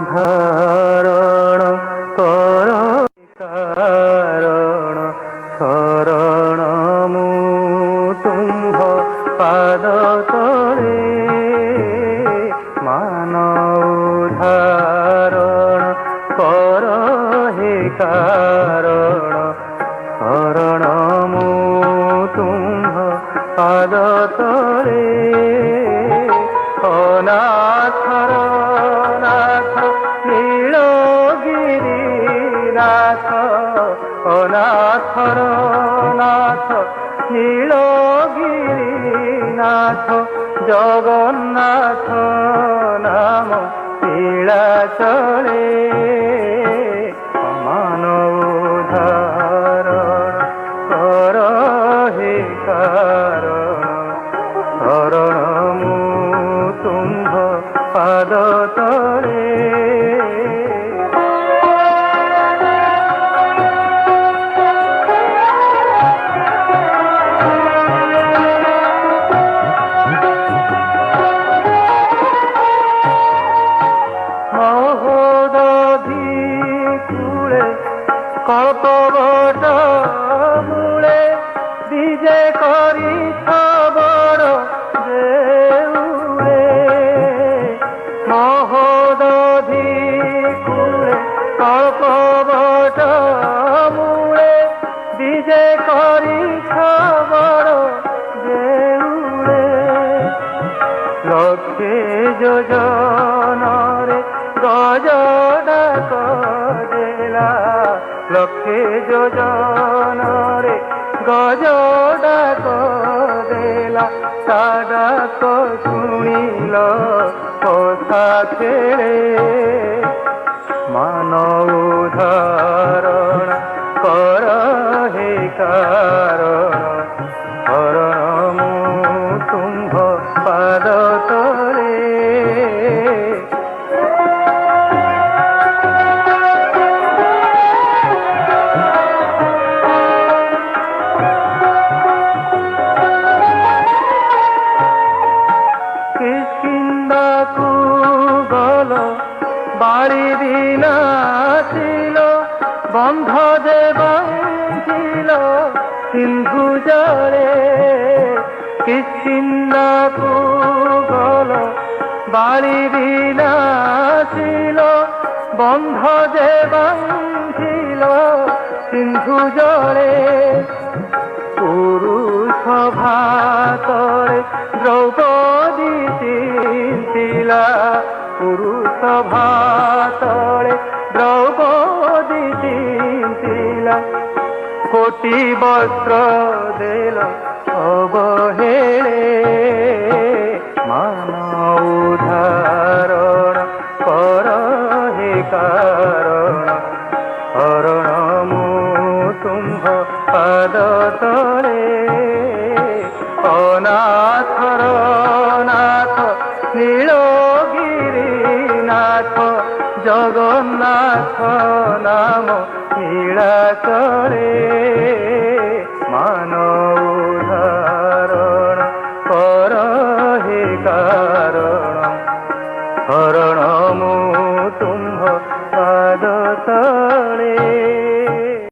ଧାରଣ କର କାରଣ ଶରଣ ମୁଁ ତୁମ୍ଭ ପାଦ ତଳେ ମାନ ଧାରଣ କର ହେ କାରଣ ଶରଣ ମୁଁ ତୁମ୍ଭ ପାଦ ତଳେ ଅନାଥର ନାଥ ନୀଳଗିରି ନାଥ ଅନାଥର ନାଥ ନୀଳଗିରି ନାଥ ଜଗନ୍ନାଥ ନାମ ନୀଳାଚଳେ ମାନବ ଧାରଣ କର ହେ କାରଣ ଶରଣ ତୁମ୍ଭ ପାଦ ତଳେ ମହୋଦଧି କୂଳେ କଳ୍ପବଟ ମୂଳେ ବିଜେ କରିଛ ବଡ଼ মহোদধি কূলে কল্পবট মূলে বিজে করিছ বড় দেউলে লক্ষে যোজনরে গজ ডাক দেলা লক্ষে যোজনরে গজ ডাক দেলা তা ডাক শুনিল কথা খেলে মান ধারণ কর হে কারণ শরণ মু তুম্ভ পাদ তলে কিষ্কিন্ধাକୁ গল বাড়ি দিনা ছিল বন্ধ যে বাঁধিল সিন্ধু জলে কিষ্কিন্ধাକୁ গল বাড়ি দিনা ছিল বন্ধ যে বাঁধিল সিন্ধু জলে পুরুষ ভাতরে দ্রৌপদী চিন্তিলা পুরুষ ভাতরে দ্রৌপদী চিন্তিলা কোটি বস্ত্র দেল অবহেলে মান ধারণ কর হে কারণ শরণ মু তুম্ভ পাদ তলে অনাথর নাথ নীলগিরি নাথ জগন্নাথ নাম নীলাচলে।